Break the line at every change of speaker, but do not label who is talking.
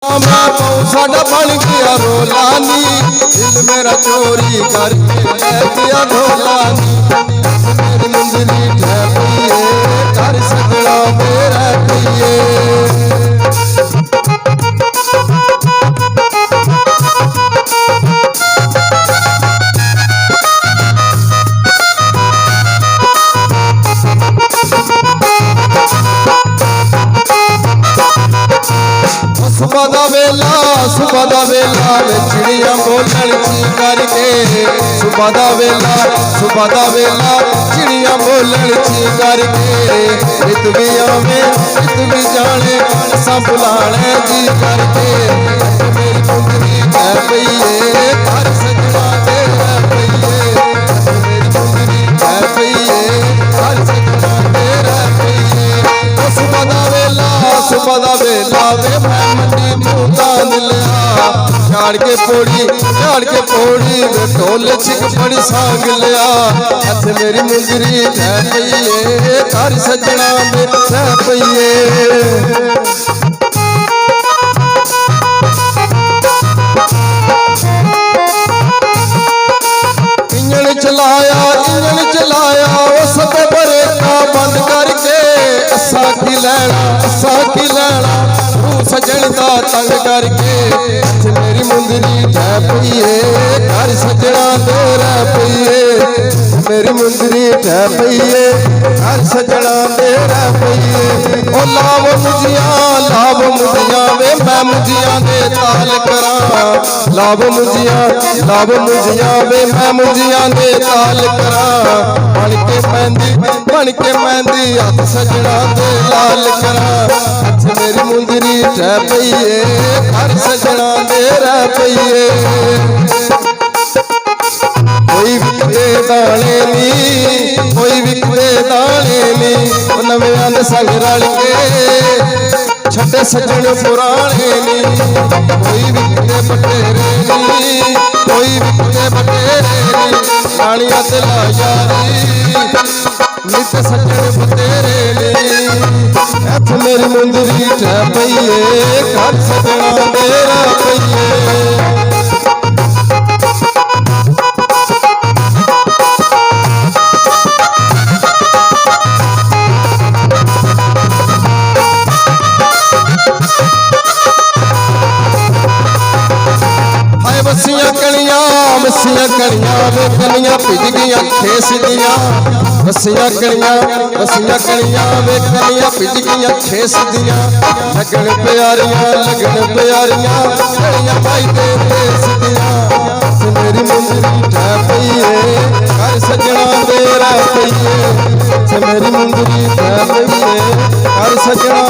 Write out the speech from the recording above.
साडा बन गया रोलानी, दिल मेरा चोरी करके ले गया ढोलानी। मेरी मुंदरी ठहरिए कर सजना मेरा पिए। सुबह दा वेला चिड़िया बोलन ची करके, सुबह दा वेला चिड़िया बोलन ची करके। रित भी आवे रित भी जाने असा बुलाने जी करके। मेरी मुंदरी कह पईए कर सजना तेरा पईए। मेरी मुंदरी कह पईए कर सजना तेरा पईए। सुबह दा वेला वे मैं मंडी भूतान लिया, झाड़ के पौड़ी वे ढोल छिक बड़ी सांग लिया। हथ मेरी मुंदरी कह पईए कर सजना मेरा पईए। इंजन चलाया वो सब बरेका बंद करके। असा की लैना रूह सजन दा तंग करके। हथ मेरी मुंदरी कह पईए कर सजना तेरा पईए। मेरी मुंदरी कह पईए कर सजना तेरा पईए। ओ लाभ मुझियां वे मैं मुझियां दे ताल करा। लाभ मुझियां वे मैं मुझियां दे ताल करा। बन के मेहंदी हथ सजना दे लाल करा। हथ मेरी मुंदरी ठह पईए कर सजना मेरा पईए। कोई विकदे दाने नी नव्यां दे संग रल के छड्डे सजन पुराने नी। कोई विकदे बटेरे नी रानियां ते ला यारी नित सजन बतेरे नी। हथ मेरी मुंदरी ठह पईए कर सजना मेरा पईए। मसियां कलियां वे कलियां भिज गईयां खेस दियां। मसियां कलियां वे कलियां भिज गईयां खेस दियां। लगन प्यारियां कलियां भाई दे देस दियां। मेरी मुंदरी ठह पईए कर सजना मेरा पईए। मेरी मुंदरी ठह पईए कर सजना